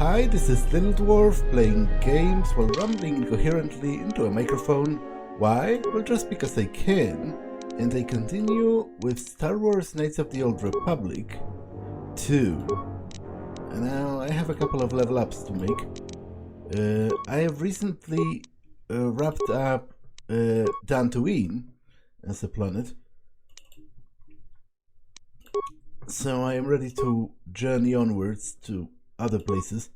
Hi, this is Little Dwarf playing games while rambling incoherently into a microphone. Why? Well, just because I can. And I continue with Star Wars Knights of the Old Republic 2. And now I have a couple of level ups to make. I have recently wrapped up Dantooine as a planet. So I am ready to journey onwards to other places.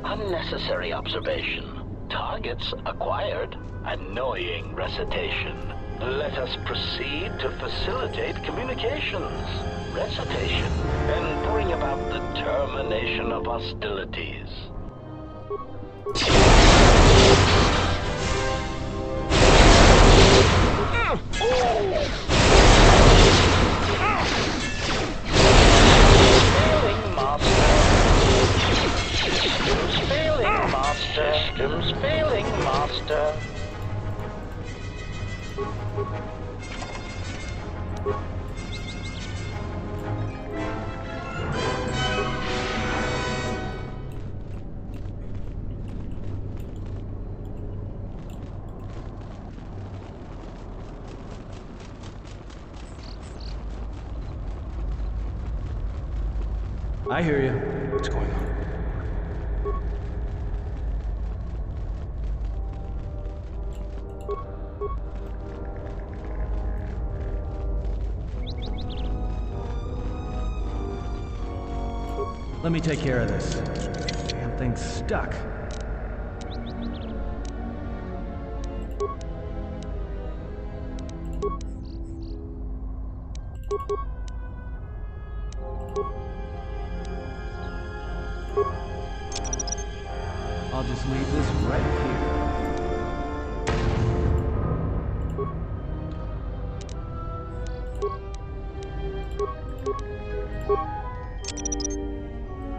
Unnecessary observation. Targets acquired. Annoying recitation. Let us proceed to facilitate communications. Recitation. And bring about the termination of hostilities. Systems failing, Master. I hear you. What's going on? Let me take care of this. Damn thing's stuck. I'll just leave this right here.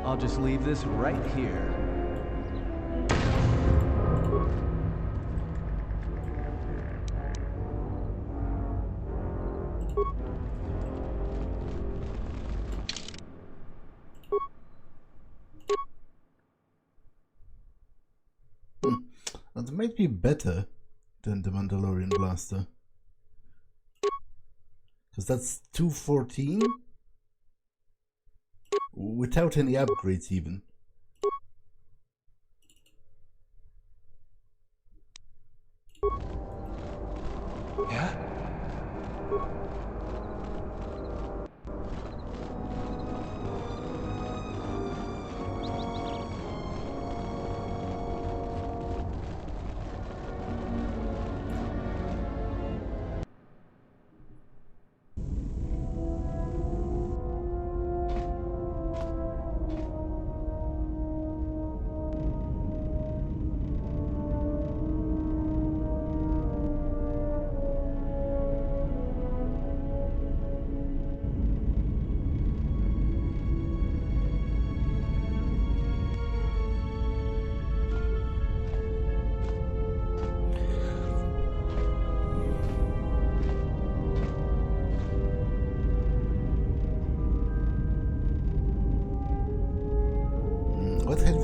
I'll just leave this right here. That might be better than the Mandalorian blaster. Because that's 214? Without any upgrades even. Yeah?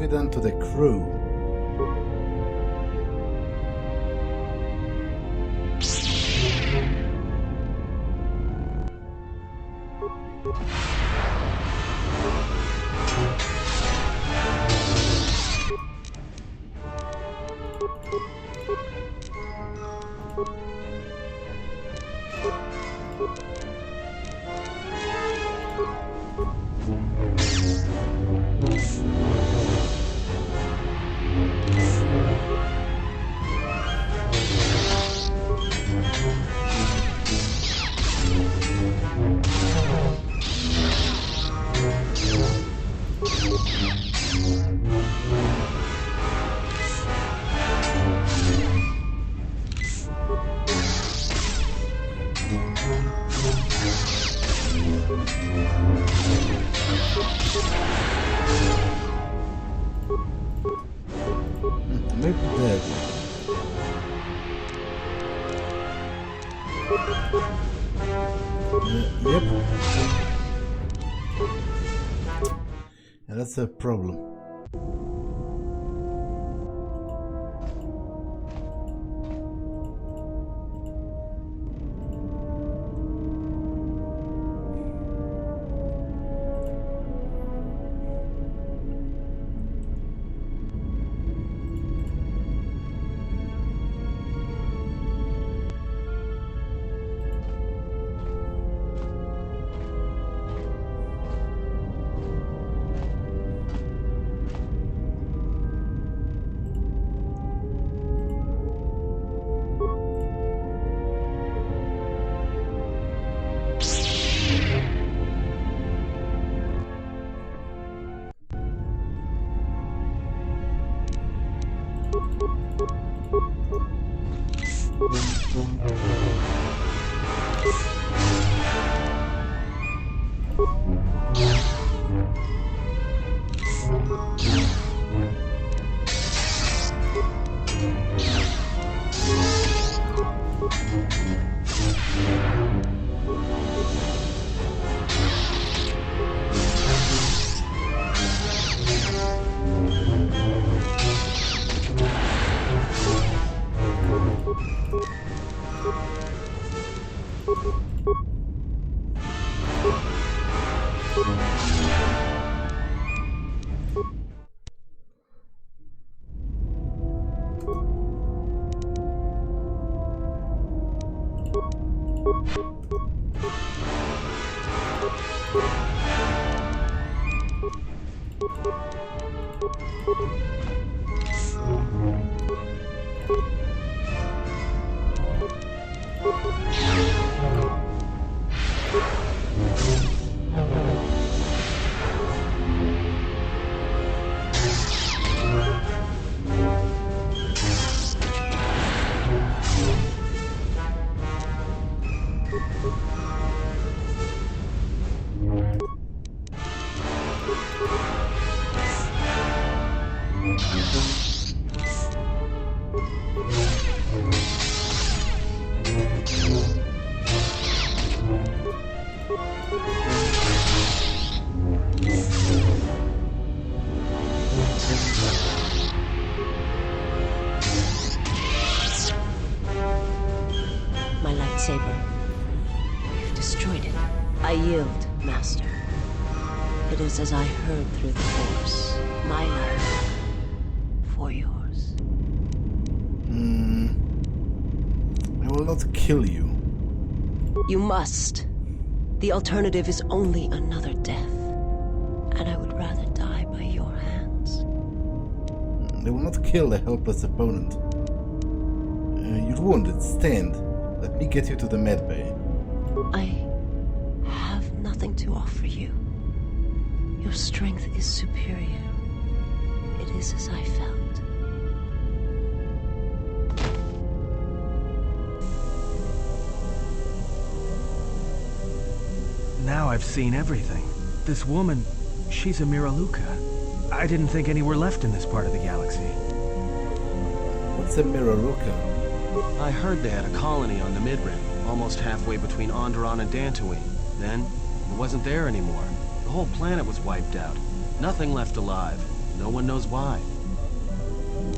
it on to the crew. Dead. Yep. Yeah, that's a problem. As I heard through the Force, my life for yours. I will not kill you. You must. The alternative is only another death, and I would rather die by your hands. I will not kill a helpless opponent. You're wounded. Stand. Let me get you to the med bay. I have nothing to offer you. Your strength is superior. It is as I felt. Now I've seen everything. This woman, she's a Miraluka. I didn't think any were left in this part of the galaxy. What's a Miraluka? I heard they had a colony on the Midrim, almost halfway between Onderon and Dantooine. Then, it wasn't there anymore. The whole planet was wiped out. Nothing left alive. No one knows why.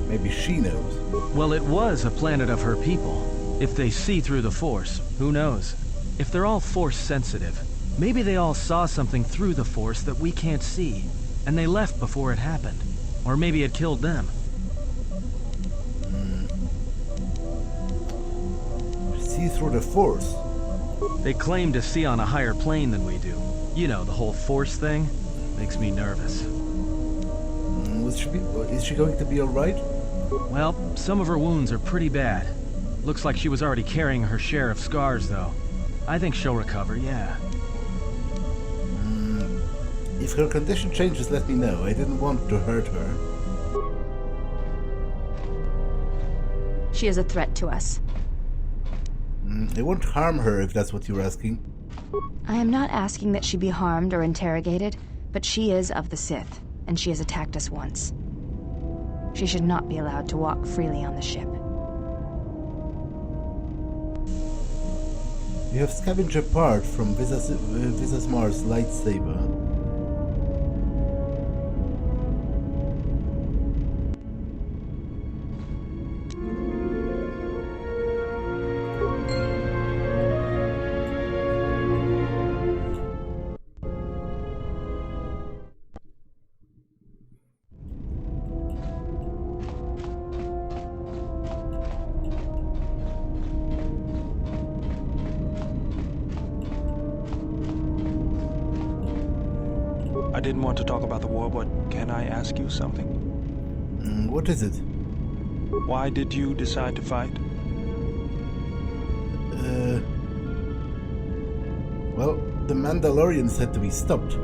Maybe she knows. Well, it was a planet of her people. If they see through the Force, who knows? If they're all Force sensitive, maybe they all saw something through the Force that we can't see, and they left before it happened. Or maybe it killed them. See through the Force? They claim to see on a higher plane than we do. You know, the whole Force thing makes me nervous. Is she going to be alright? Well, some of her wounds are pretty bad. Looks like she was already carrying her share of scars, though. I think she'll recover, yeah. If her condition changes, let me know. I didn't want to hurt her. She is a threat to us. I won't harm her if that's what you're asking. I am not asking that she be harmed or interrogated, but she is of the Sith, and she has attacked us once. She should not be allowed to walk freely on the ship. You have scavenged a part from Visas Marr's lightsaber. I didn't want to talk about the war, but can I ask you something? What is it? Why did you decide to fight? Well, the Mandalorians had to be stopped.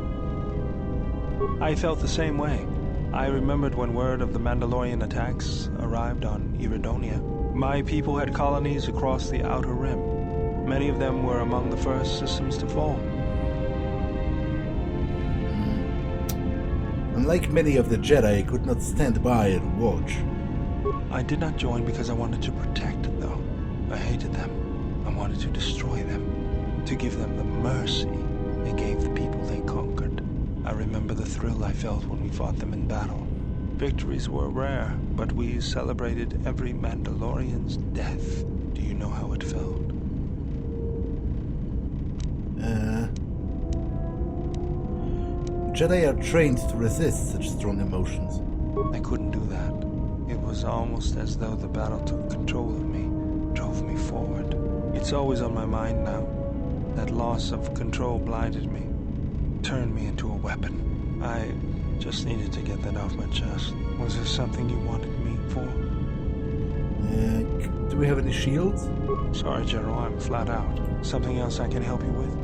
I felt the same way. I remembered when word of the Mandalorian attacks arrived on Iridonia. My people had colonies across the Outer Rim. Many of them were among the first systems to fall. Unlike many of the Jedi, I could not stand by and watch. I did not join because I wanted to protect, though. I hated them. I wanted to destroy them. To give them the mercy they gave the people they conquered. I remember the thrill I felt when we fought them in battle. Victories were rare, but we celebrated every Mandalorian's death. Do you know how it felt? Jedi are trained to resist such strong emotions. I couldn't do that. It was almost as though the battle took control of me, drove me forward. It's always on my mind now. That loss of control blinded me, turned me into a weapon. I just needed to get that off my chest. Was there something you wanted me for? Do we have any shields? Sorry, General, I'm flat out. Something else I can help you with?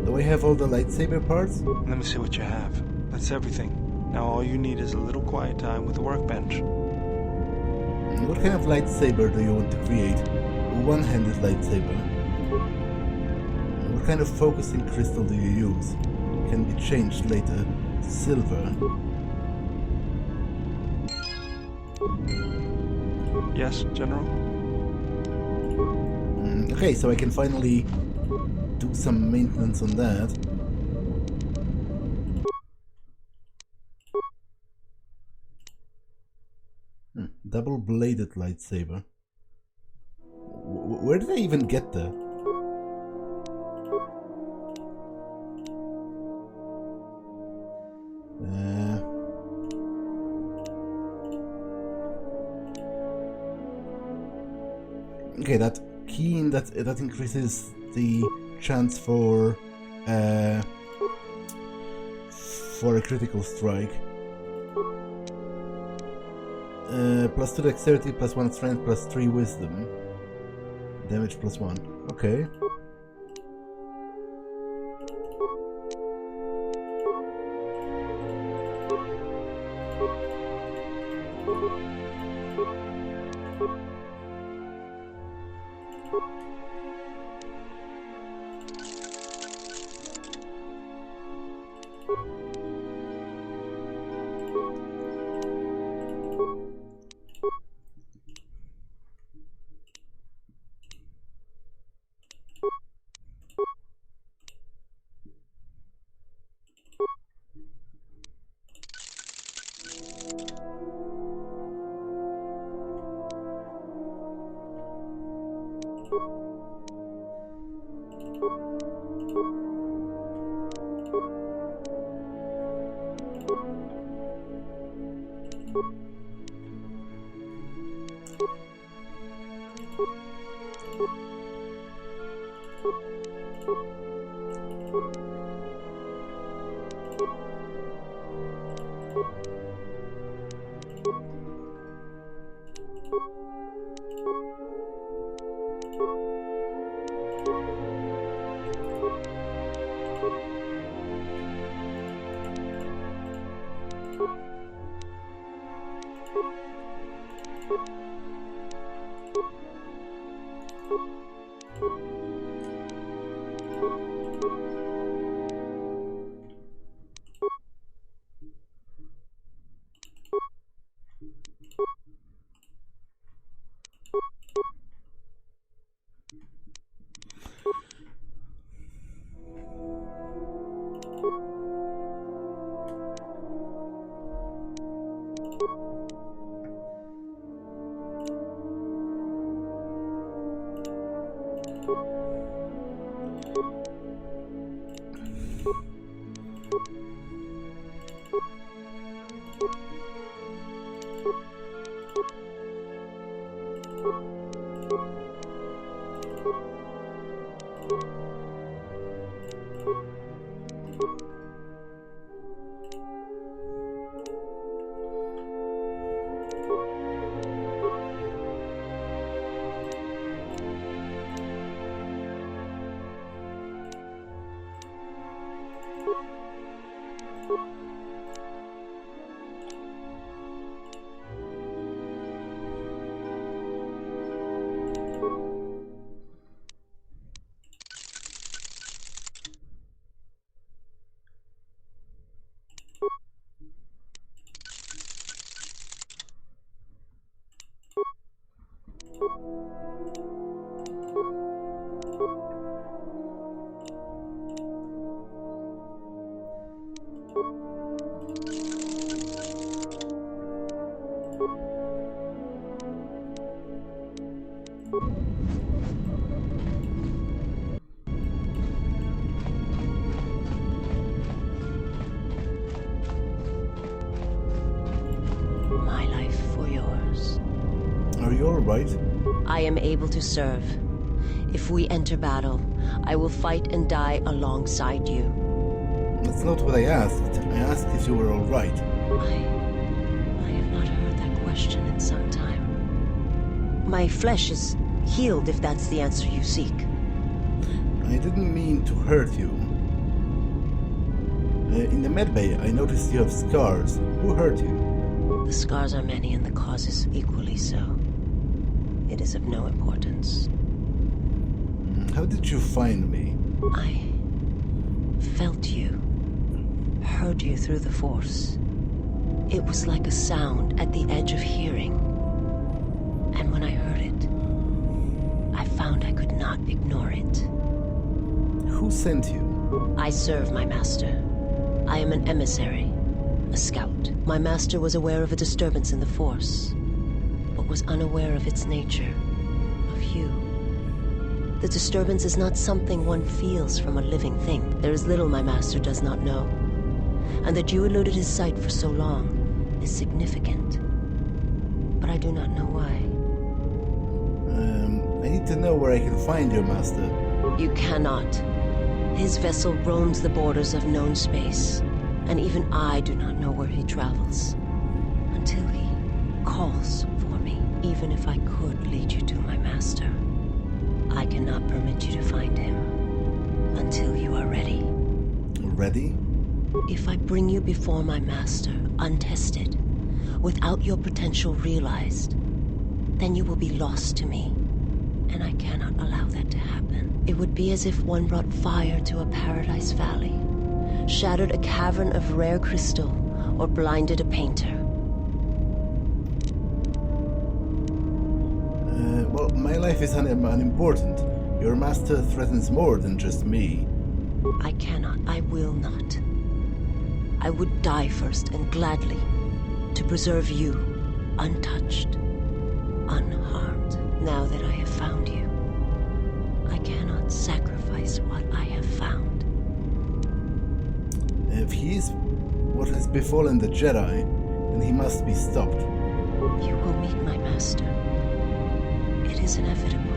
Do we have all the lightsaber parts? Let me see what you have. That's everything. Now all you need is a little quiet time with the workbench. What kind of lightsaber do you want to create? A one-handed lightsaber. What kind of focusing crystal do you use? It can be changed later. Silver. Yes, General? Okay, so I can finally do some maintenance on that. Double-bladed lightsaber. Where did I even get that? Okay, that keen that increases the chance for a critical strike. +2 dexterity, +1 strength, +3 wisdom. Damage +1. Okay. My life for yours. Are you alright? I am able to serve. If we enter battle, I will fight and die alongside you. That's not what I asked. I asked if you were alright. I have not heard that question in some time. My flesh is healed, if that's the answer you seek. I didn't mean to hurt you. In the medbay, I noticed you have scars. Who hurt you? The scars are many and the causes equally so. It is of no importance. How did you find me? I felt you, heard you through the Force. It was like a sound at the edge of hearing. And when I heard it, I found I could not ignore it. Who sent you? I serve my master. I am an emissary, a scout. My master was aware of a disturbance in the Force, but was unaware of its nature, of you. The disturbance is not something one feels from a living thing. There is little my master does not know. And that you eluded his sight for so long is significant. But I do not know why. I need to know where I can find your master. You cannot. His vessel roams the borders of known space, and even I do not know where he travels. Until he calls for me. Even if I could lead you to my master, I cannot permit you to find him until you are ready. Ready? If I bring you before my master, untested, without your potential realized, then you will be lost to me, and I cannot allow that to happen. It would be as if one brought fire to a paradise valley, shattered a cavern of rare crystal, or blinded a painter. Well, my life is unimportant. Your master threatens more than just me. I cannot, I will not. I would die first, and gladly, to preserve you, untouched, unharmed. Now that I have found you, cannot sacrifice what I have found. If he's what has befallen the Jedi, then he must be stopped. You will meet my master. It is inevitable.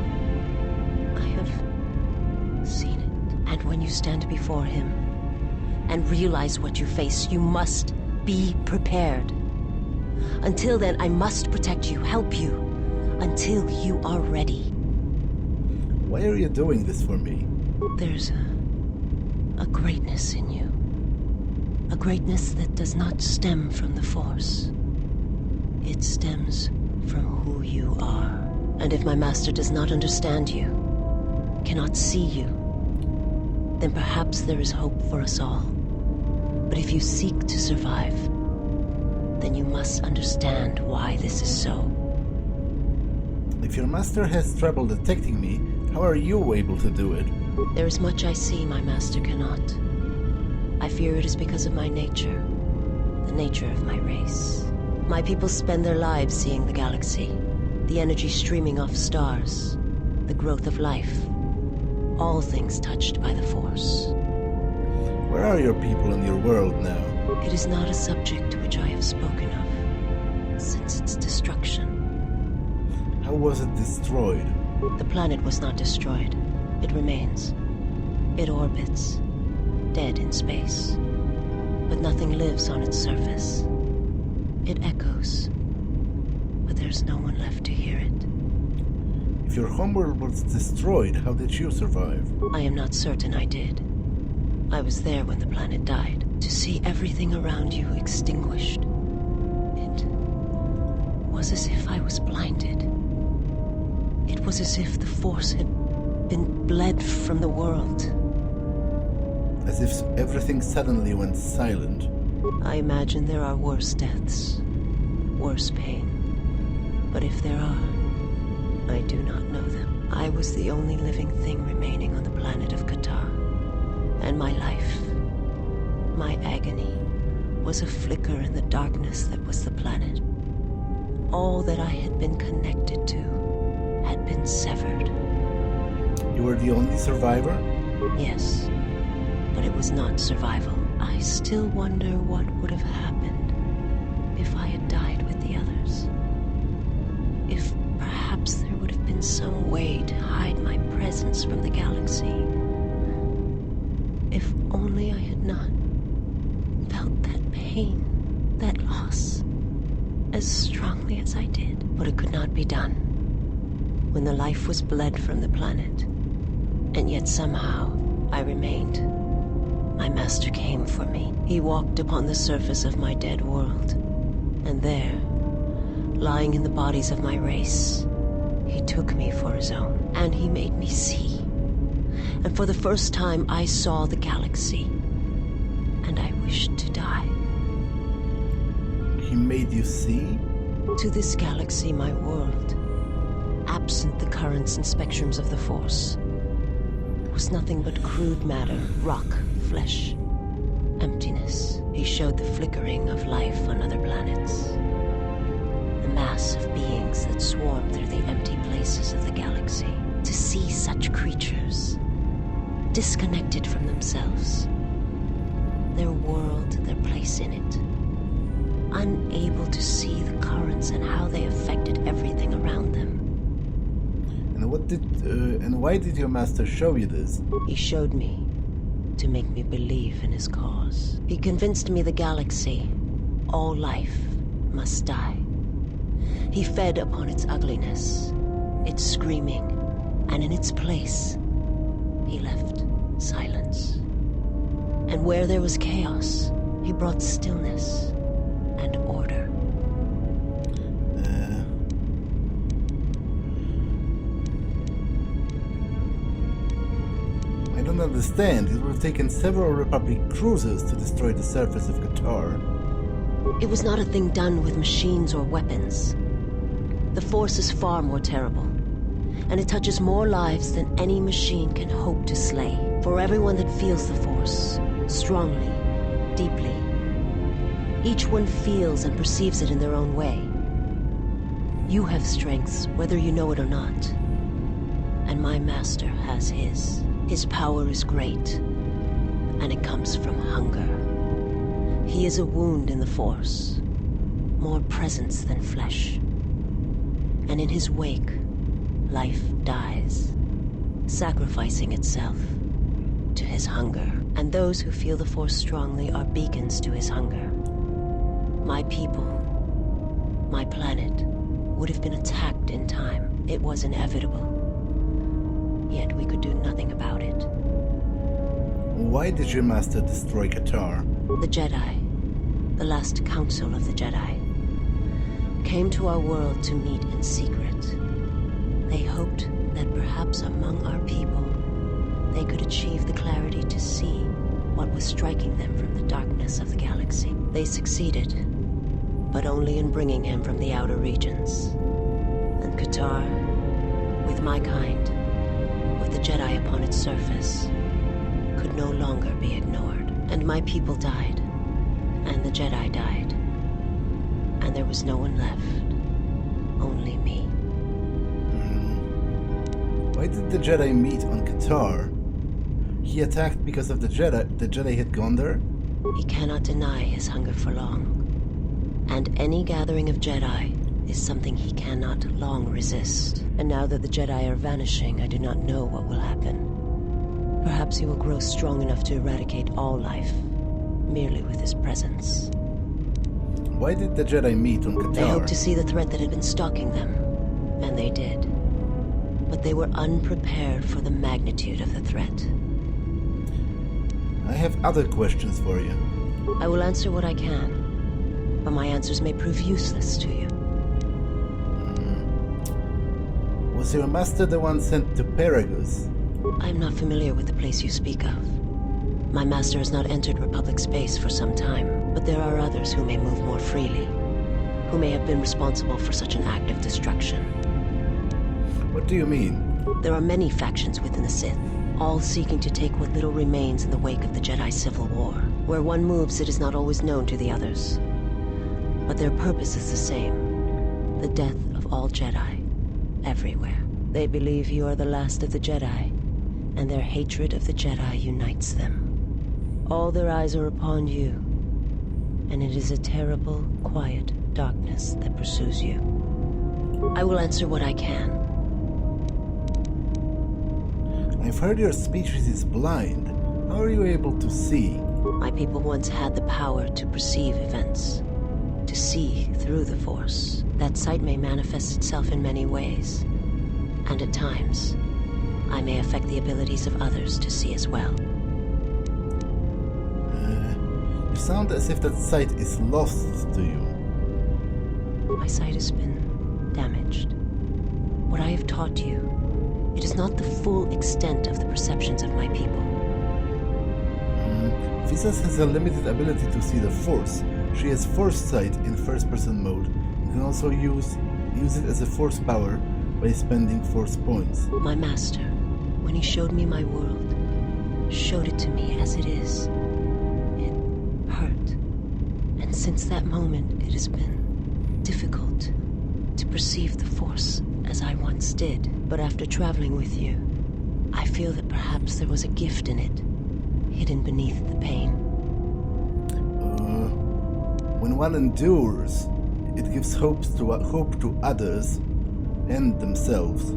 I have seen it. And when you stand before him and realize what you face, you must be prepared. Until then, I must protect you, help you, until you are ready. Why are you doing this for me? There's a greatness in you. A greatness that does not stem from the Force. It stems from who you are. And if my master does not understand you, cannot see you, then perhaps there is hope for us all. But if you seek to survive, then you must understand why this is so. If your master has trouble detecting me, how are you able to do it? There is much I see my master cannot. I fear it is because of my nature, the nature of my race. My people spend their lives seeing the galaxy, the energy streaming off stars, the growth of life, all things touched by the Force. Where are your people and your world now? It is not a subject which I have spoken of since its destruction. How was it destroyed? The planet was not destroyed. It remains. It orbits, dead in space. But nothing lives on its surface. It echoes, but there's no one left to hear it. If your homeworld was destroyed, how did you survive? I am not certain I did. I was there when the planet died, to see everything around you extinguished. It was as if I was blinded. It was as if the Force had been bled from the world. As if everything suddenly went silent. I imagine there are worse deaths, worse pain. But if there are, I do not know them. I was the only living thing remaining on the planet of Qatar. And my life, my agony, was a flicker in the darkness that was the planet. All that I had been connected to had been severed. You were the only survivor? Yes, but it was not survival. I still wonder what would have happened if I had died with the others. If perhaps there would have been some way to hide my presence from the galaxy. If only I had not felt that pain, that loss, as strongly as I did. But it could not be done. When the life was bled from the planet, and yet somehow I remained. My master came for me. He walked upon the surface of my dead world. And there, lying in the bodies of my race, he took me for his own. And he made me see. And for the first time I saw the galaxy. And I wished to die. He made you see? To this galaxy, my world, absent the currents and spectrums of the Force, was nothing but crude matter, rock, flesh, emptiness. He showed the flickering of life on other planets. The mass of beings that swarm through the empty places of the galaxy. To see such creatures, disconnected from themselves, their world, their place in it, unable to see the currents and how they affected everything around them. And why did your master show you this? He showed me to make me believe in his cause. He convinced me the galaxy, all life, must die. He fed upon its ugliness, its screaming, and in its place, he left silence. And where there was chaos, he brought stillness and order. I don't understand. It would have taken several Republic cruisers to destroy the surface of Qatar. It was not a thing done with machines or weapons. The Force is far more terrible, and it touches more lives than any machine can hope to slay. For everyone that feels the Force, strongly, deeply, each one feels and perceives it in their own way. You have strengths, whether you know it or not. and my master has his. His power is great, and it comes from hunger. He is a wound in the Force, more presence than flesh. And in his wake, life dies, sacrificing itself to his hunger. And those who feel the Force strongly are beacons to his hunger. My people, my planet, would have been attacked in time. It was inevitable. Yet we could do nothing about it. Why did your master destroy Qatar? The Jedi, the last council of the Jedi, came to our world to meet in secret. They hoped that perhaps among our people, they could achieve the clarity to see what was striking them from the darkness of the galaxy. They succeeded, but only in bringing him from the outer regions. And Qatar, with my kind, with the Jedi upon its surface, could no longer be ignored. And my people died, and the Jedi died, and there was no one left, only me. Why did the Jedi meet on Qatar? He attacked because of the Jedi had gone there? He cannot deny his hunger for long. And any gathering of Jedi is something he cannot long resist. And now that the Jedi are vanishing, I do not know what will happen. Perhaps he will grow strong enough to eradicate all life, merely with his presence. Why did the Jedi meet on Qatar? They hoped to see the threat that had been stalking them, and they did. But they were unprepared for the magnitude of the threat. I have other questions for you. I will answer what I can, but my answers may prove useless to you. Was your master the one sent to Perilous? I am not familiar with the place you speak of. My master has not entered Republic space for some time, but there are others who may move more freely, who may have been responsible for such an act of destruction. What do you mean? There are many factions within the Sith, all seeking to take what little remains in the wake of the Jedi Civil War. Where one moves, it is not always known to the others. But their purpose is the same, the death of all Jedi, everywhere. They believe you are the last of the Jedi, and their hatred of the Jedi unites them. All their eyes are upon you, and it is a terrible, quiet darkness that pursues you. I will answer what I can. I've heard your species is blind. How are you able to see? My people once had the power to perceive events, to see through the Force. That sight may manifest itself in many ways, and at times, I may affect the abilities of others to see as well. You sound as if that sight is lost to you. My sight has been damaged. What I have taught you, it is not the full extent of the perceptions of my people. Visas has a limited ability to see the Force. She has Force sight in first-person mode and can also use it as a Force power by spending Force points. My master, when he showed me my world, showed it to me as it is. It hurt. And since that moment, it has been difficult to perceive the Force as I once did. But after traveling with you, I feel that perhaps there was a gift in it, hidden beneath the pain. When one endures, it gives hope to others and themselves.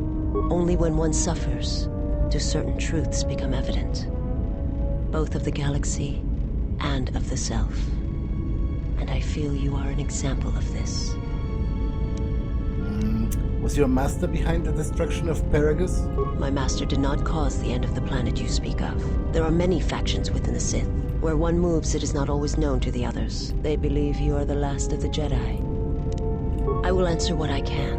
Only when one suffers do certain truths become evident, both of the galaxy and of the self. And I feel you are an example of this. Was your master behind the destruction of Perilous? My master did not cause the end of the planet you speak of. There are many factions within the Sith. Where one moves, it is not always known to the others. They believe you are the last of the Jedi. I will answer what I can.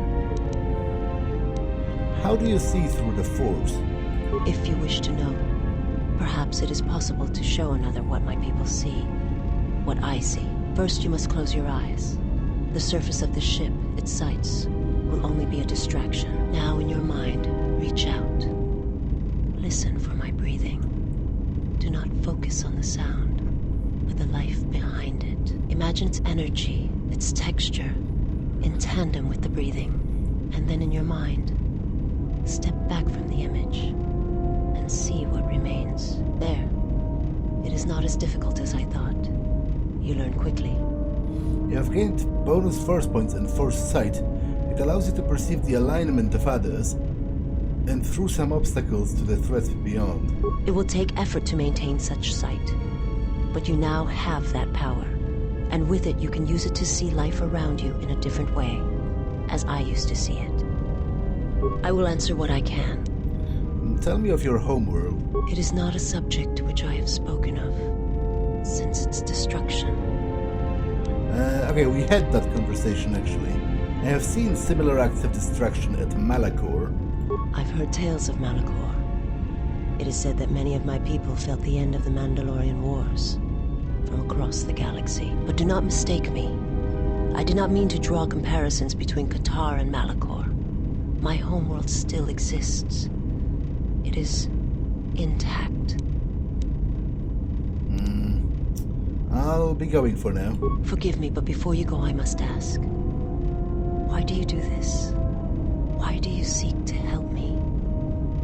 How do you see through the Force? If you wish to know, perhaps it is possible to show another what my people see, what I see. First, you must close your eyes. The surface of the ship, its sights, will only be a distraction. Now in your mind, reach out. Listen for my breathing. Do not focus on the sound, but the life behind it. Imagine its energy, its texture, in tandem with the breathing. And then in your mind, Step back from the image and see what remains. There. It is not as difficult as I thought. You learn quickly. You have gained bonus force points and force sight. It allows you to perceive the alignment of others and through some obstacles to the threats beyond. It will take effort to maintain such sight, but you now have that power, and with it you can use it to see life around you in a different way, as I used to see it. I will answer what I can. Tell me of your homeworld. It is not a subject which I have spoken of since its destruction. Okay, we had that conversation actually. I have seen similar acts of destruction at Malachor. I've heard tales of Malachor. It is said that many of my people felt the end of the Mandalorian Wars from across the galaxy. But do not mistake me. I did not mean to draw comparisons between Qatar and Malachor. My homeworld still exists. It is intact. I'll be going for now. Forgive me, but before you go, I must ask. Why do you do this? Why do you seek to help me?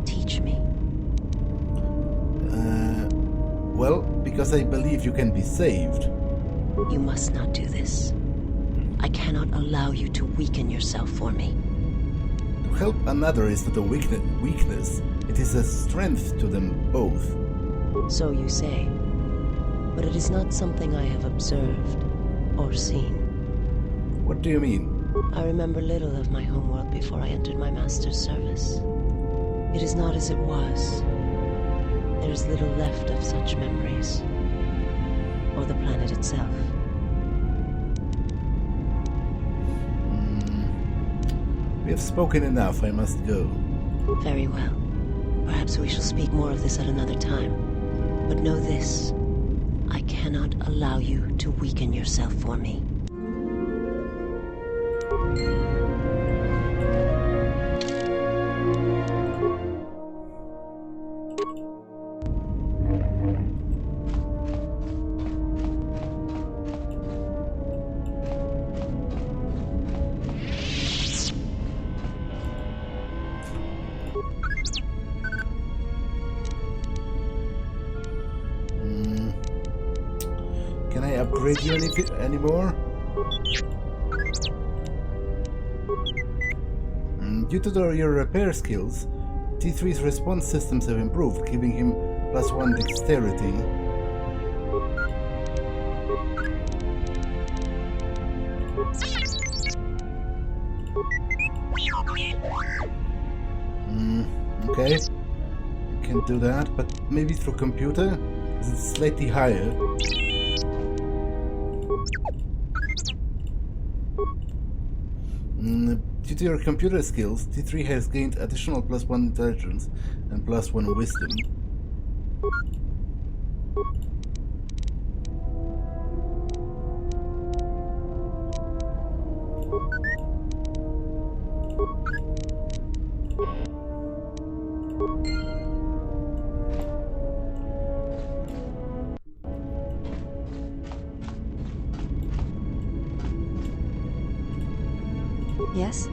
Teach me? Well, because I believe you can be saved. You must not do this. I cannot allow you to weaken yourself for me. To help another is not a weakness. It is a strength to them both. So you say. But it is not something I have observed or seen. What do you mean? I remember little of my homeworld before I entered my master's service. It is not as it was. There is little left of such memories. Or the planet itself. We have spoken enough, I must go. Very well. Perhaps we shall speak more of this at another time. But know this. I cannot allow you to weaken yourself for me. Can I upgrade you anymore? Due to your repair skills, T3's response systems have improved, giving him +1 dexterity. Okay, you can do that, but maybe through computer, because it's slightly higher. Due to your computer skills, T3 has gained additional +1 intelligence and +1 wisdom. Yes?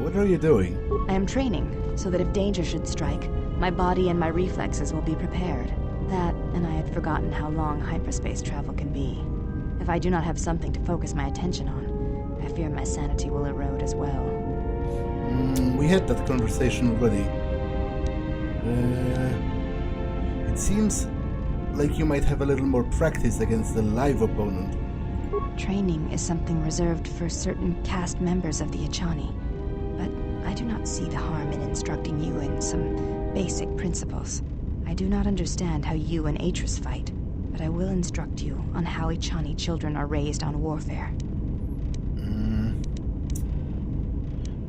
What are you doing? I am training, so that if danger should strike, my body and my reflexes will be prepared. That, and I had forgotten how long hyperspace travel can be. If I do not have something to focus my attention on, I fear my sanity will erode as well. We had that conversation already. It seems like you might have a little more practice against a live opponent. Training is something reserved for certain caste members of the Echani, but I do not see the harm in instructing you in some basic principles. I do not understand how you and Atris fight, but I will instruct you on how Echani children are raised on warfare.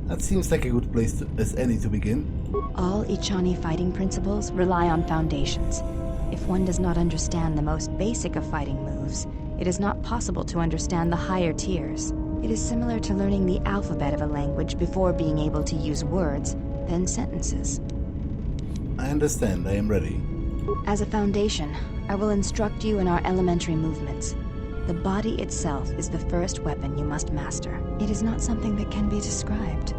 That seems like a good place as any to begin. All Echani fighting principles rely on foundations. If one does not understand the most basic of fighting moves, it is not possible to understand the higher tiers. It is similar to learning the alphabet of a language before being able to use words, then sentences. I understand, I am ready. As a foundation, I will instruct you in our elementary movements. The body itself is the first weapon you must master. It is not something that can be described.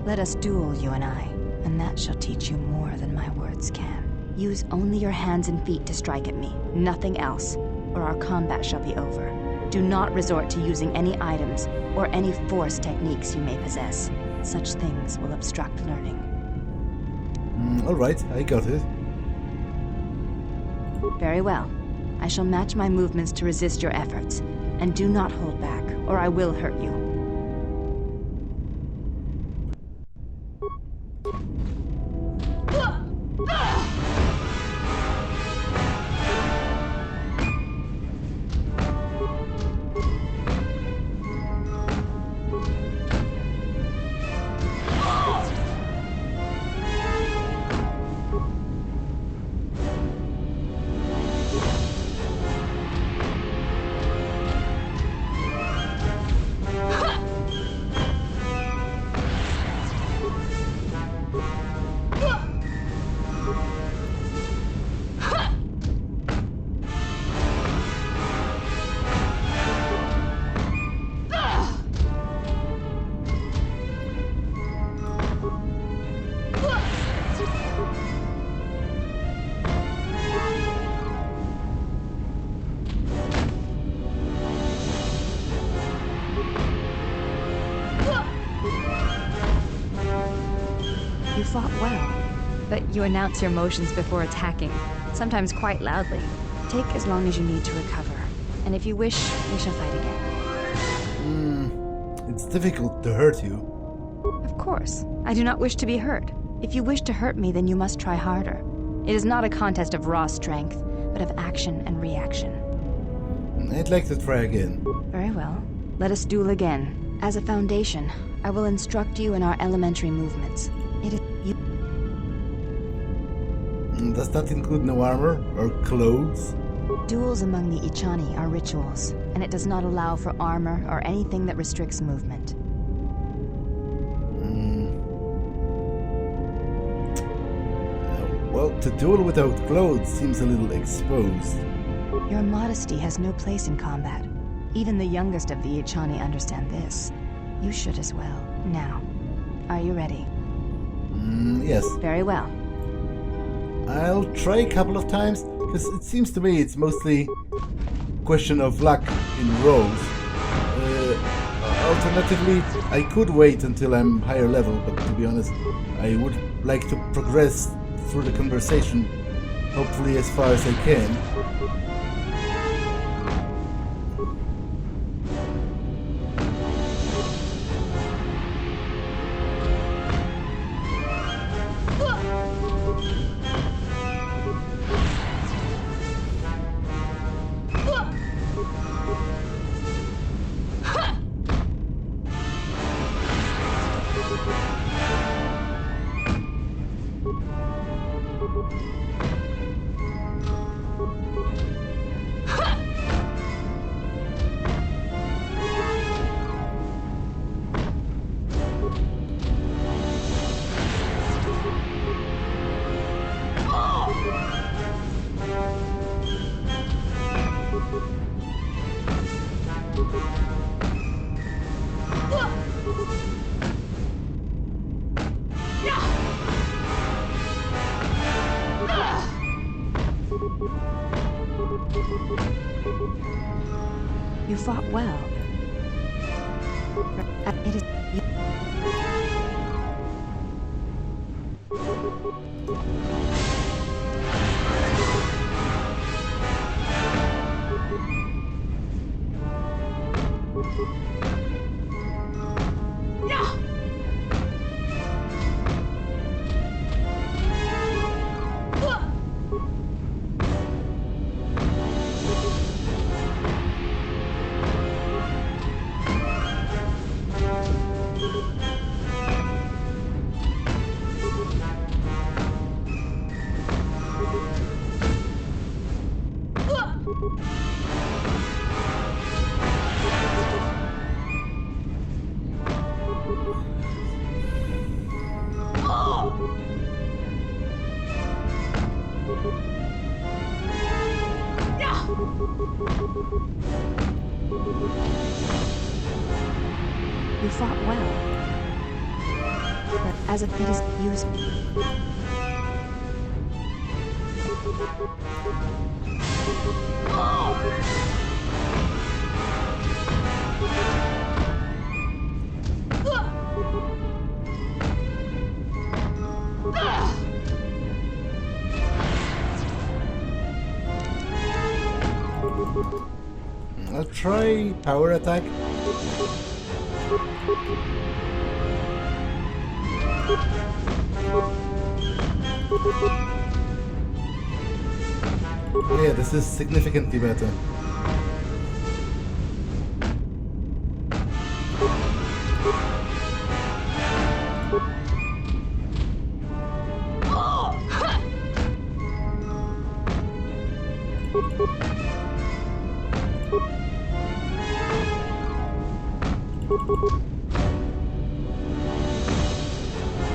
Let us duel, you and I, and that shall teach you more than my words can. Use only your hands and feet to strike at me, nothing else, or our combat shall be over. Do not resort to using any items or any force techniques you may possess. Such things will obstruct learning. Alright, I got it. Very well. I shall match my movements to resist your efforts, and do not hold back, or I will hurt you. You fought well, but you announce your motions before attacking, sometimes quite loudly. Take as long as you need to recover, and if you wish, we shall fight again. It's difficult to hurt you. Of course. I do not wish to be hurt. If you wish to hurt me, then you must try harder. It is not a contest of raw strength, but of action and reaction. I'd like to try again. Very well. Let us duel again. As a foundation, I will instruct you in our elementary movements. It is you. Does that include no armor or clothes? Duels among the Ichani are rituals, and it does not allow for armor or anything that restricts movement. Well, to duel without clothes seems a little exposed. Your modesty has no place in combat. Even the youngest of the Ichani understand this. You should as well. Now, are you ready? Yes. Very well. I'll try a couple of times, because it seems to me it's mostly question of luck in rolls. Alternatively, I could wait until I'm higher level, but to be honest, I would like to progress through the conversation, hopefully as far as I can. You fought well. It is you. You fought well. but as if it is used. I'll try power attack. Yeah, this is significantly better.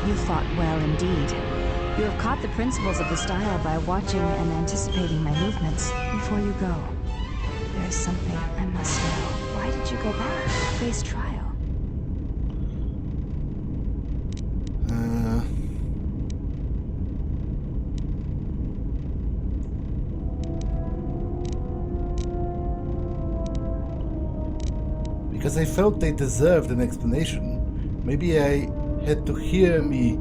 You fought well indeed. You have caught the principles of the style by watching and anticipating my movements before you go. There is something I must know. Why did you go back? Face trial. Because I felt they deserved an explanation. Maybe I had to hear me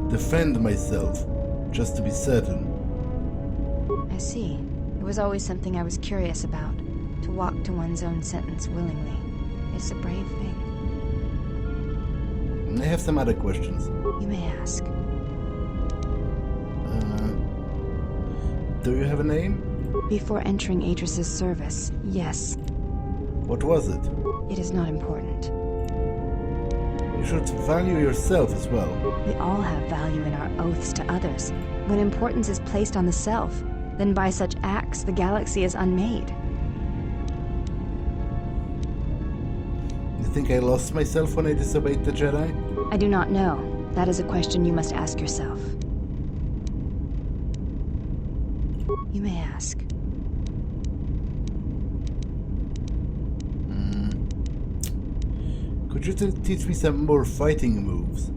defend myself, just to be certain. I see. It was always something I was curious about. To walk to one's own sentence willingly. It's a brave thing. I have some other questions. You may ask. Do you have a name? Before entering Adris's service, yes. What was it? It is not important. You should value yourself as well. We all have value in our oaths to others. When importance is placed on the self, then by such acts the galaxy is unmade. You think I lost myself when I disobeyed the Jedi? I do not know. That is a question you must ask yourself. You may ask. Could you teach me some more fighting moves?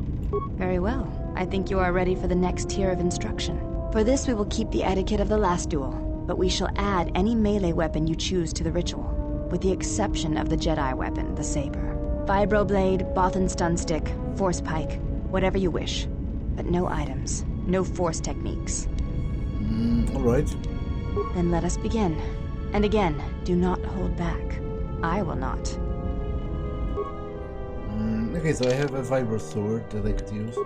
Very well. I think you are ready for the next tier of instruction. For this we will keep the etiquette of the last duel, but we shall add any melee weapon you choose to the ritual, with the exception of the Jedi weapon, the saber. Vibroblade, Bothan stun stick, force pike, whatever you wish. But no items, no force techniques. Alright. Then let us begin. And again, do not hold back. I will not. Okay, so I have a vibro sword that I could use.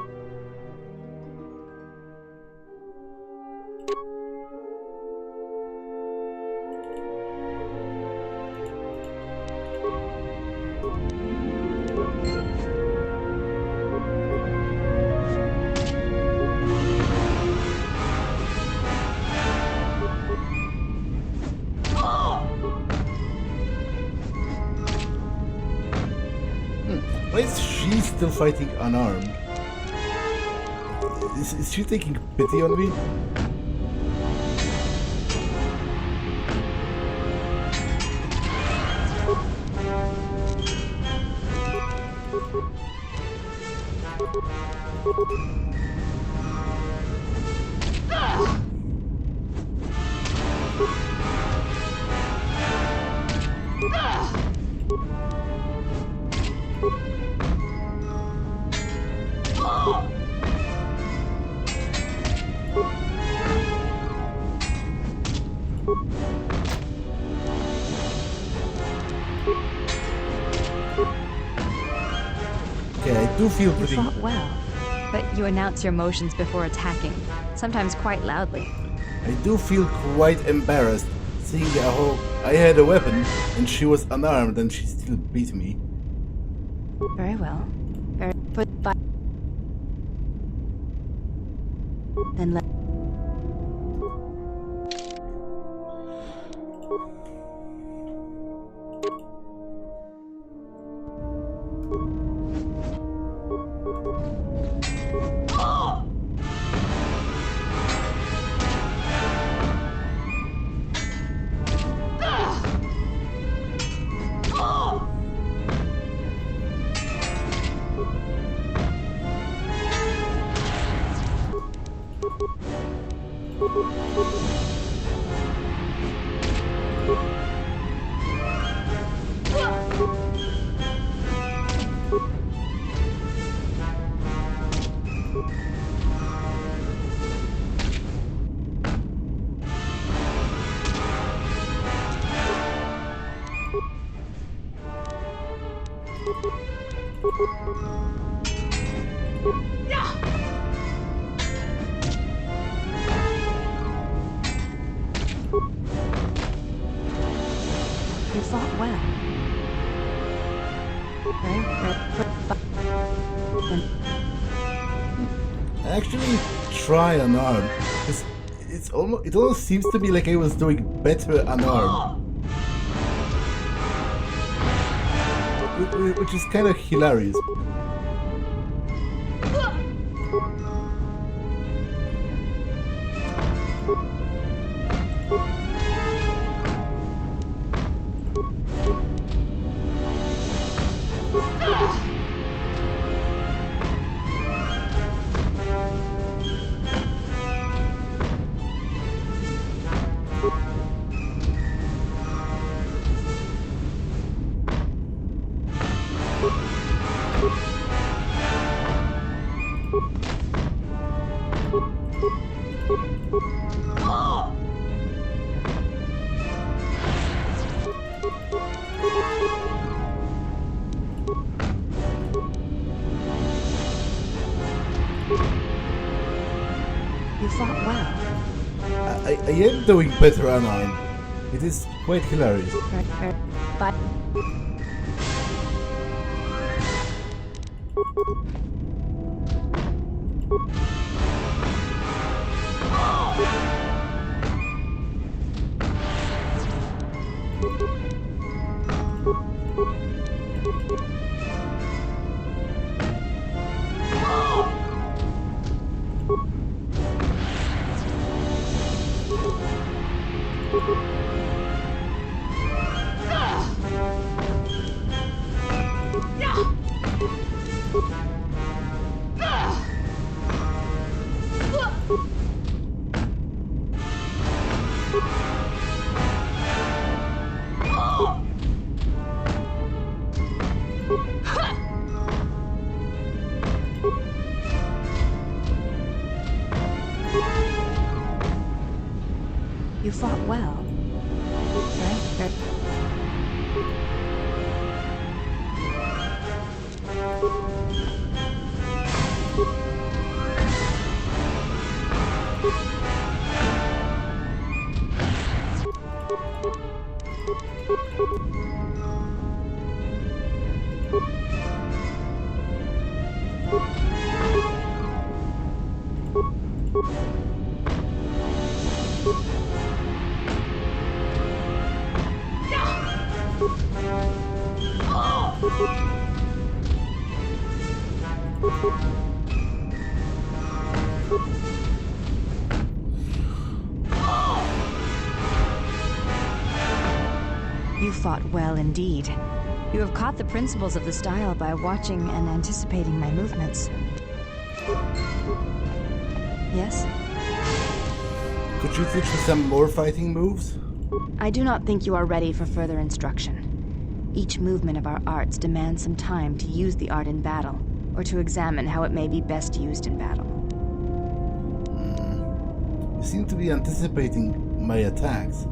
Why is she still fighting unarmed? Is she taking pity on me? Okay, I do feel You pretty... fought well, but you announce your motions before attacking, sometimes quite loudly. I do feel quite embarrassed seeing how I had a weapon and she was unarmed and she still beat me. Very well. Then let... You fought well. I actually try unarmed. It almost seems to me like I was doing better unarmed. Which is kind of hilarious. You fought well. I am doing better unarmed. It is quite hilarious. But you fought well. You fought well indeed. You have caught the principles of the style by watching and anticipating my movements. Yes? Could you teach me some more fighting moves? I do not think you are ready for further instruction. Each movement of our arts demands some time to use the art in battle, or to examine how it may be best used in battle. You seem to be anticipating my attacks.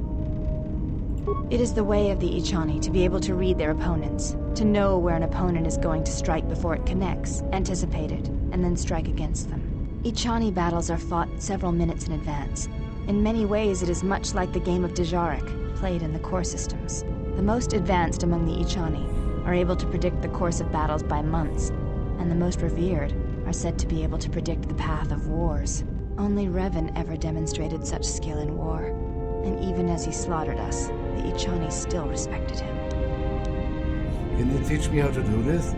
It is the way of the Ichani to be able to read their opponents, to know where an opponent is going to strike before it connects, anticipate it, and then strike against them. Ichani battles are fought several minutes in advance. In many ways, it is much like the game of Dejarik, played in the core systems. The most advanced among the Ichani are able to predict the course of battles by months, and the most revered are said to be able to predict the path of wars. Only Revan ever demonstrated such skill in war, and even as he slaughtered us, the Ichani still respected him. Can you teach me how to do this?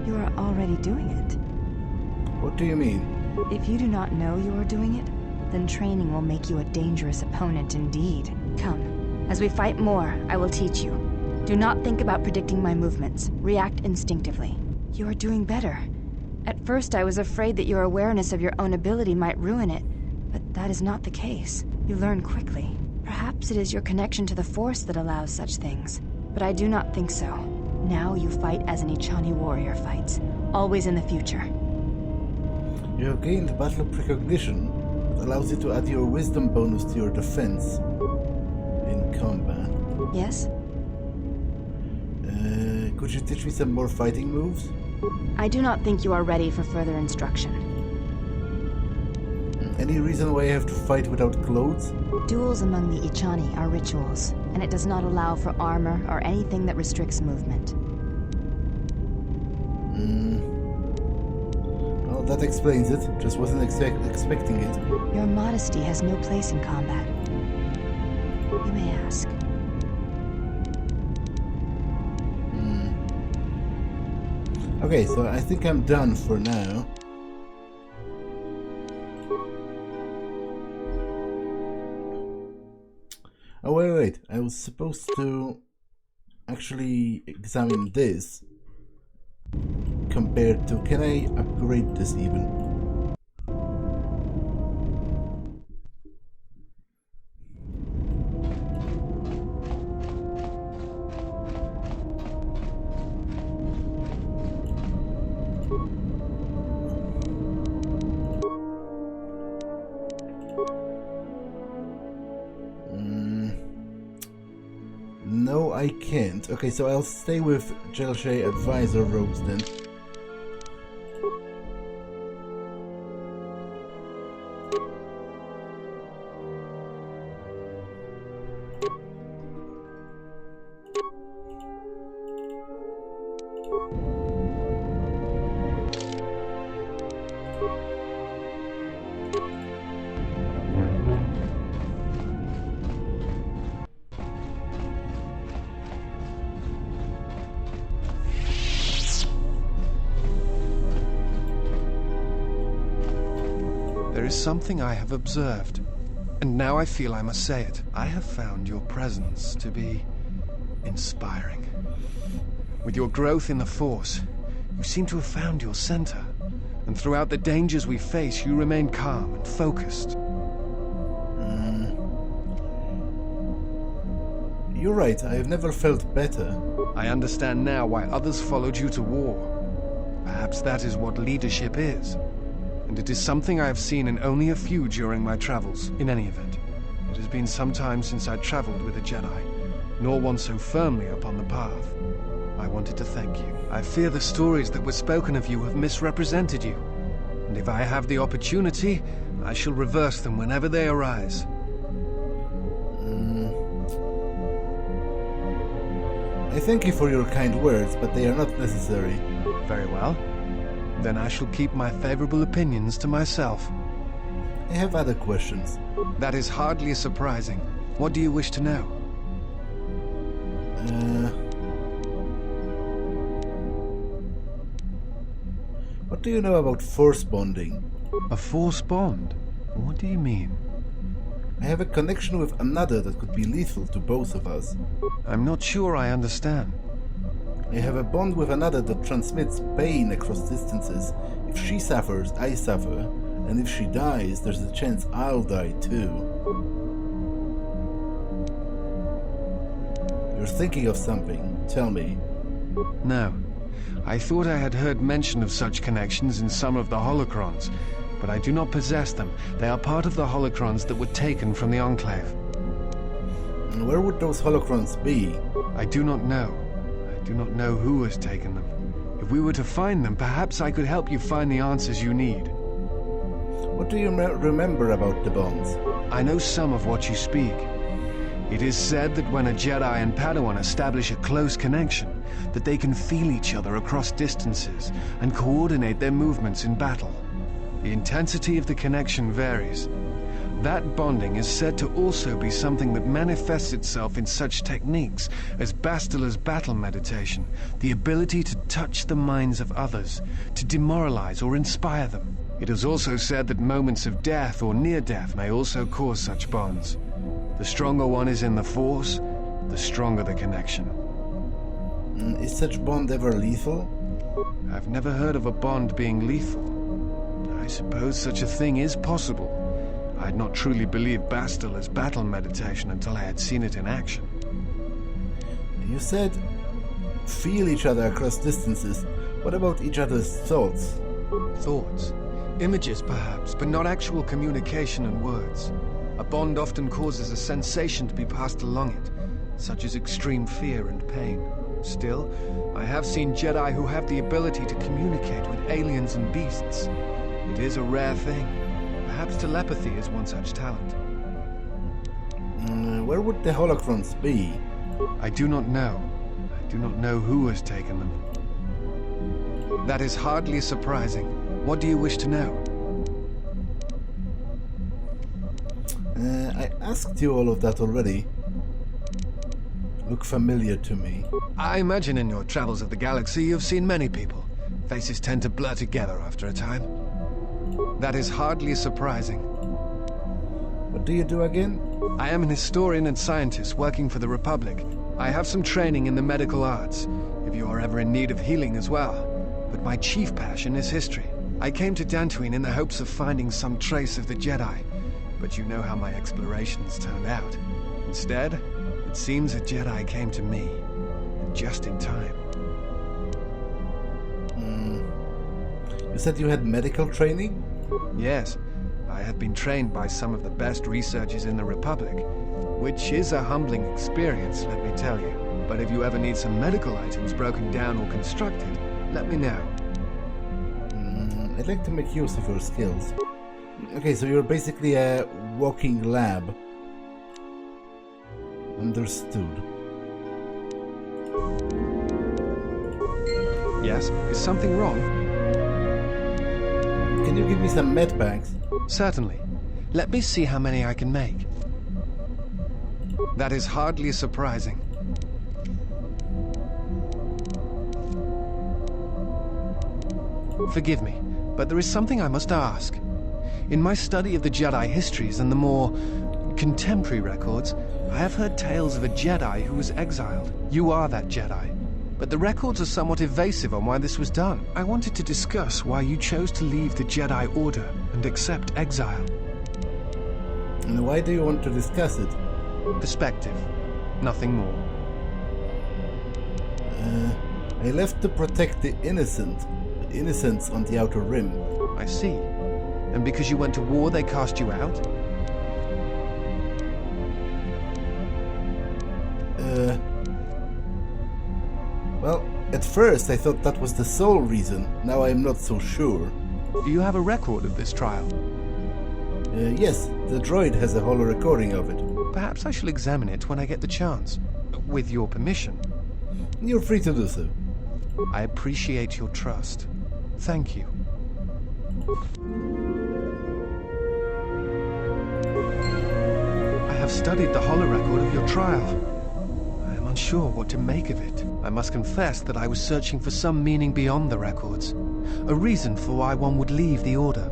You are already doing it. What do you mean? If you do not know you are doing it, then training will make you a dangerous opponent indeed. Come, as we fight more, I will teach you. Do not think about predicting my movements. React instinctively. You are doing better. At first I was afraid that your awareness of your own ability might ruin it, But that is not the case. You learn quickly. Perhaps it is your connection to the Force that allows such things. But I do not think so. Now you fight as an Echani warrior fights. Always in the future. You have gained battle precognition that allows you to add your wisdom bonus to your defense in combat. Yes? Could you teach me some more fighting moves? I do not think you are ready for further instruction. Any reason why I have to fight without clothes? Duels among the Echani are rituals, and it does not allow for armor or anything that restricts movement. Well, that explains it. Just wasn't expecting it. Your modesty has no place in combat. You may ask. Okay, so I think I'm done for now. Oh, wait. I was supposed to actually examine this compared to... Can I upgrade this even? No, I can't. Okay, so I'll stay with Jedi Advisor robes then. There is something I have observed, and now I feel I must say it. I have found your presence to be inspiring. With your growth in the Force, you seem to have found your center, and throughout the dangers we face, you remain calm and focused. You're right, I have never felt better. I understand now why others followed you to war. Perhaps that is what leadership is. And it is something I have seen in only a few during my travels. In any event, it has been some time since I traveled with a Jedi, nor one so firmly upon the path. I wanted to thank you. I fear the stories that were spoken of you have misrepresented you, and if I have the opportunity, I shall reverse them whenever they arise. I thank you for your kind words, but they are not necessary. Very well. Then I shall keep my favorable opinions to myself. I have other questions. That is hardly surprising. What do you wish to know? What do you know about force bonding? A force bond? What do you mean? I have a connection with another that could be lethal to both of us. I'm not sure I understand. I have a bond with another that transmits pain across distances. If she suffers, I suffer. And if she dies, there's a chance I'll die too. You're thinking of something. Tell me. No. I thought I had heard mention of such connections in some of the holocrons, but I do not possess them. They are part of the holocrons that were taken from the Enclave. And where would those holocrons be? I do not know. I do not know who has taken them. If we were to find them, perhaps I could help you find the answers you need. What do you remember about the bonds? I know some of what you speak. It is said that when a Jedi and Padawan establish a close connection, that they can feel each other across distances and coordinate their movements in battle. The intensity of the connection varies. That bonding is said to also be something that manifests itself in such techniques as Bastila's battle meditation, the ability to touch the minds of others, to demoralize or inspire them. It is also said that moments of death or near death may also cause such bonds. The stronger one is in the Force, the stronger the connection. Is such bond ever lethal? I've never heard of a bond being lethal. I suppose such a thing is possible. I I'd not truly believed Bastel as battle meditation until I had seen it in action. You said feel each other across distances. What about each other's thoughts? Thoughts. Images, perhaps, but not actual communication and words. A bond often causes a sensation to be passed along it, such as extreme fear and pain. Still, I have seen Jedi who have the ability to communicate with aliens and beasts. It is a rare thing. Perhaps telepathy is one such talent. Where would the holocrons be? I do not know. I do not know who has taken them. That is hardly surprising. What do you wish to know? I asked you all of that already. Look familiar to me. I imagine in your travels of the galaxy you've seen many people. Faces tend to blur together after a time. That is hardly surprising. What do you do again? I am an historian and scientist working for the Republic. I have some training in the medical arts, if you are ever in need of healing as well. But my chief passion is history. I came to Dantooine in the hopes of finding some trace of the Jedi, but you know how my explorations turned out. Instead, it seems a Jedi came to me, and just in time. You said you had medical training? Yes, I had been trained by some of the best researchers in the Republic, which is a humbling experience, let me tell you. But if you ever need some medical items broken down or constructed, let me know. I'd like to make use of your skills. Okay, so you're basically a walking lab. Understood. Yes, is something wrong? Can you give me some med packs? Certainly. Let me see how many I can make. That is hardly surprising. Forgive me, but there is something I must ask. In my study of the Jedi histories and the more contemporary records, I have heard tales of a Jedi who was exiled. You are that Jedi. But the records are somewhat evasive on why this was done. I wanted to discuss why you chose to leave the Jedi Order and accept exile. And why do you want to discuss it? Perspective. Nothing more. I left to protect the innocent. The innocents on the Outer Rim. I see. And because you went to war, they cast you out? Well, at first I thought that was the sole reason. Now I'm not so sure. Do you have a record of this trial? Yes, the droid has a holo recording of it. Perhaps I shall examine it when I get the chance. With your permission. You're free to do so. I appreciate your trust. Thank you. I have studied the holorecord of your trial. I am unsure what to make of it. I must confess that I was searching for some meaning beyond the records. A reason for why one would leave the Order.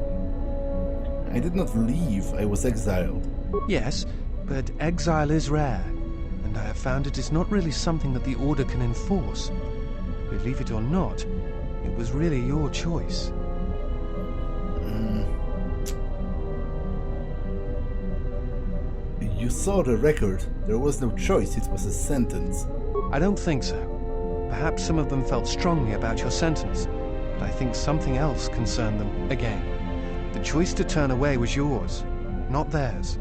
I did not leave, I was exiled. Yes, but exile is rare, and I have found it is not really something that the Order can enforce. Believe it or not, it was really your choice. You saw the record. There was no choice, it was a sentence. I don't think so. Perhaps some of them felt strongly about your sentence, but I think something else concerned them again. The choice to turn away was yours, not theirs.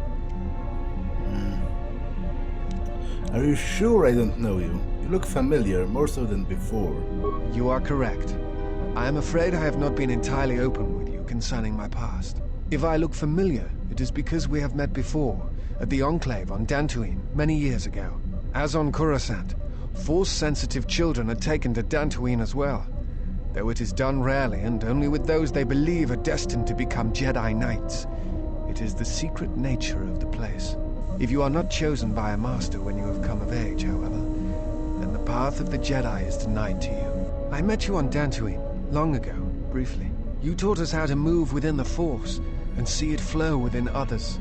Are you sure I don't know you? You look familiar, more so than before. You are correct. I am afraid I have not been entirely open with you concerning my past. If I look familiar, it is because we have met before, at the Enclave on Dantooine, many years ago. As on Coruscant, Force-sensitive children are taken to Dantooine as well, though it is done rarely and only with those they believe are destined to become Jedi Knights. It is the secret nature of the place. If you are not chosen by a master when you have come of age, however, then the path of the Jedi is denied to you. I met you on Dantooine, long ago, briefly. You taught us how to move within the Force and see it flow within others.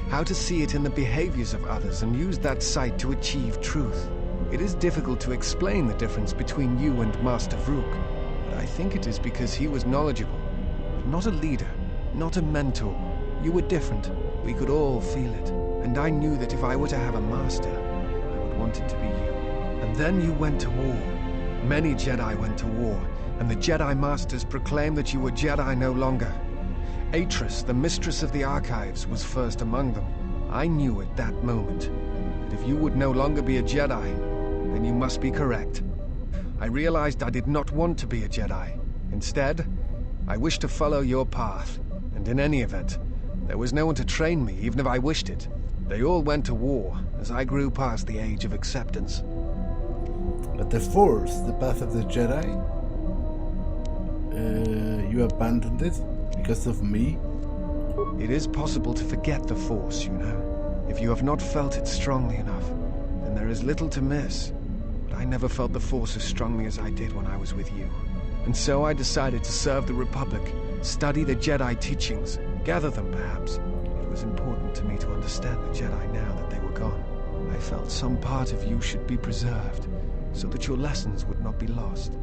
How to see it in the behaviors of others and use that sight to achieve truth. It is difficult to explain the difference between you and Master Vrook, but I think it is because he was knowledgeable. Not a leader, not a mentor. You were different. We could all feel it. And I knew that if I were to have a master, I would want it to be you. And then you went to war. Many Jedi went to war, and the Jedi Masters proclaimed that you were Jedi no longer. Atris, the mistress of the Archives, was first among them. I knew at that moment that if you would no longer be a Jedi, then you must be correct. I realized I did not want to be a Jedi. Instead, I wished to follow your path, and in any event, there was no one to train me, even if I wished it. They all went to war, as I grew past the age of acceptance. But the Force, the path of the Jedi? You abandoned it? Because of me? It is possible to forget the Force, you know. If you have not felt it strongly enough, then there is little to miss. But I never felt the Force as strongly as I did when I was with you. And so I decided to serve the Republic, study the Jedi teachings, gather them perhaps. It was important to me to understand the Jedi now that they were gone. I felt some part of you should be preserved, so that your lessons would not be lost.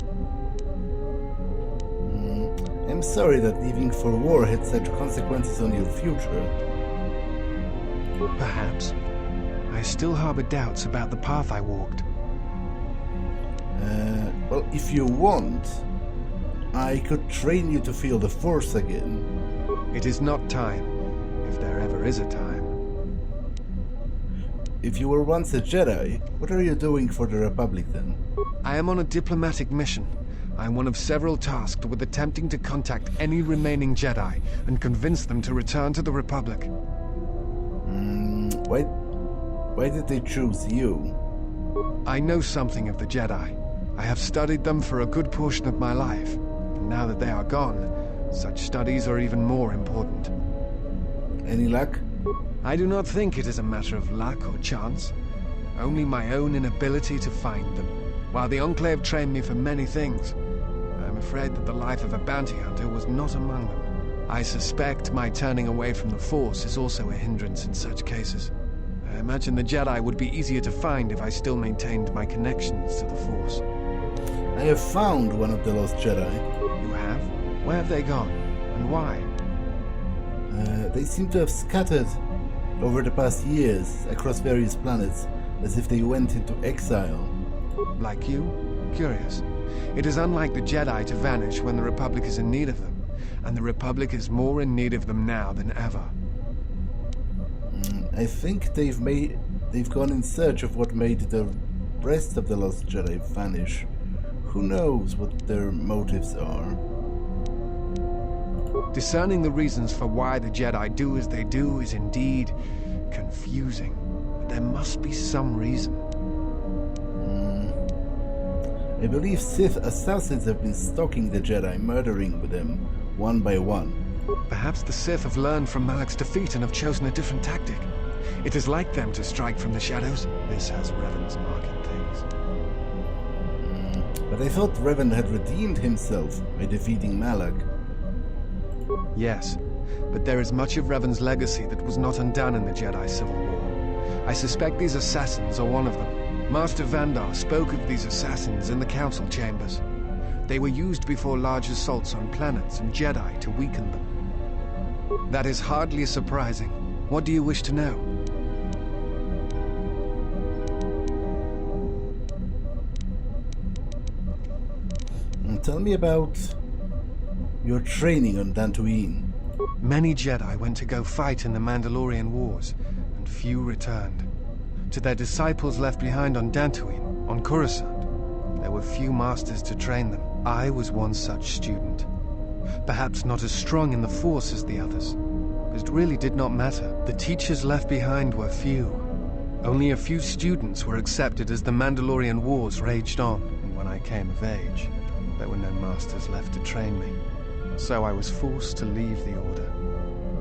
I'm sorry that leaving for war had such consequences on your future. Perhaps. I still harbor doubts about the path I walked. Well, if you want, I could train you to feel the Force again. It is not time, if there ever is a time. If you were once a Jedi, what are you doing for the Republic then? I am on a diplomatic mission. I am one of several tasked with attempting to contact any remaining Jedi and convince them to return to the Republic. Why did they choose you? I know something of the Jedi. I have studied them for a good portion of my life. And now that they are gone, such studies are even more important. Any luck? I do not think it is a matter of luck or chance. Only my own inability to find them. While the Enclave trained me for many things, I am afraid that the life of a bounty hunter was not among them. I suspect my turning away from the Force is also a hindrance in such cases. I imagine the Jedi would be easier to find if I still maintained my connections to the Force. I have found one of the lost Jedi. You have? Where have they gone? And why? They seem to have scattered over the past years across various planets, as if they went into exile. Like you? Curious. It is unlike the Jedi to vanish when the Republic is in need of them, and the Republic is more in need of them now than ever. I think they've gone in search of what made the rest of the lost Jedi vanish. Who knows what their motives are? Discerning the reasons for why the Jedi do as they do is indeed confusing. But there must be some reason. I believe Sith assassins have been stalking the Jedi, murdering them one by one. Perhaps the Sith have learned from Malak's defeat and have chosen a different tactic. It is like them to strike from the shadows. This has Revan's mark in things. But I thought Revan had redeemed himself by defeating Malak. Yes, but there is much of Revan's legacy that was not undone in the Jedi Civil War. I suspect these assassins are one of them. Master Vandar spoke of these assassins in the council chambers. They were used before large assaults on planets and Jedi to weaken them. That is hardly surprising. What do you wish to know? Tell me about your training on Dantooine. Many Jedi went to go fight in the Mandalorian Wars, and few returned. To their disciples left behind on Dantooine, on Coruscant, there were few masters to train them. I was one such student. Perhaps not as strong in the Force as the others, but it really did not matter. The teachers left behind were few. Only a few students were accepted as the Mandalorian Wars raged on, and when I came of age, there were no masters left to train me. So I was forced to leave the Order,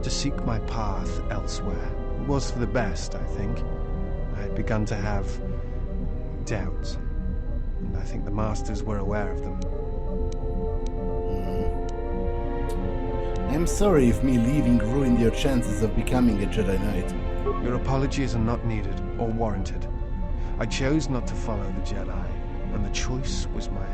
to seek my path elsewhere. It was for the best, I think. I had begun to have doubts, and I think the Masters were aware of them. I'm sorry if me leaving ruined your chances of becoming a Jedi Knight. Your apologies are not needed or warranted. I chose not to follow the Jedi, and the choice was my own.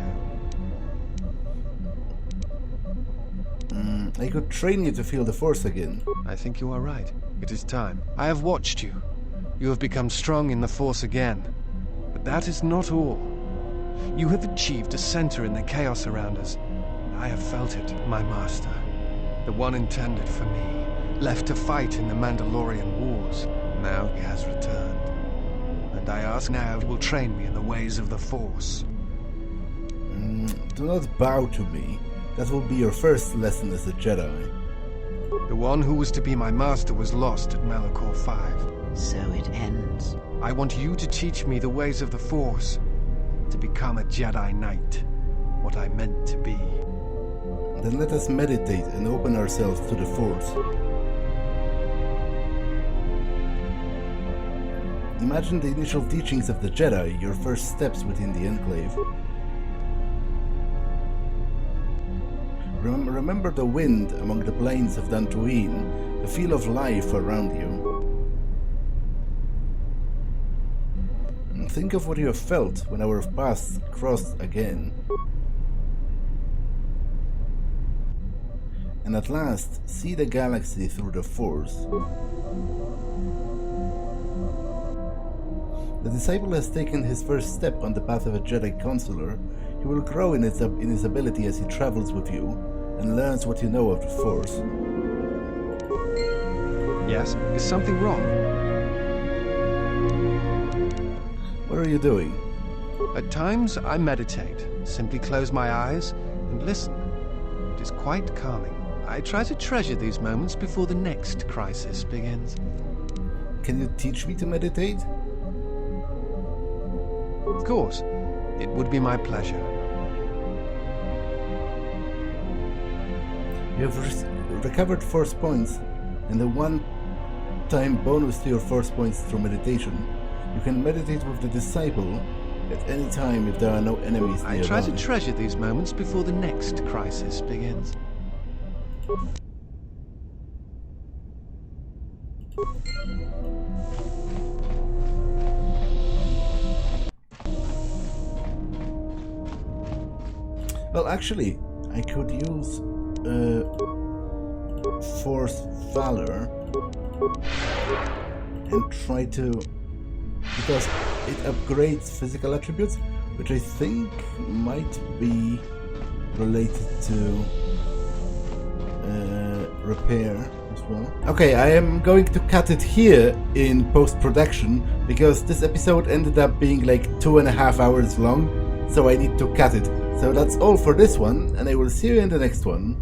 I could train you to feel the Force again. I think you are right. It is time. I have watched you. You have become strong in the Force again. But that is not all. You have achieved a center in the chaos around us. I have felt it, my master. The one intended for me, left to fight in the Mandalorian wars. Now he has returned. And I ask now he will train me in the ways of the Force. Do not bow to me. That will be your first lesson as a Jedi. The one who was to be my master was lost at Malachor 5. So it ends. I want you to teach me the ways of the Force. To become a Jedi Knight. What I meant to be. Then let us meditate and open ourselves to the Force. Imagine the initial teachings of the Jedi, your first steps within the Enclave. Remember the wind among the plains of Dantooine, the feel of life around you. And think of what you have felt when our paths crossed again. And at last, see the galaxy through the Force. The disciple has taken his first step on the path of a Jedi Consular. He will grow in his ability as he travels with you and learns what you know of the Force. Yes? Is something wrong? What are you doing? At times, I meditate, simply close my eyes and listen. It is quite calming. I try to treasure these moments before the next crisis begins. Can you teach me to meditate? Of course. It would be my pleasure. You have recovered Force points, and a one-time bonus to your Force points through meditation. You can meditate with the disciple at any time if there are no enemies nearby. I try to treasure these moments before the next crisis begins. Well, actually, I could use Force Valor and try to... because it upgrades physical attributes, which I think might be related to repair as well. Okay, I am going to cut it here in post-production because this episode ended up being like 2.5 hours long, so I need to cut it. So that's all for this one, and I will see you in the next one.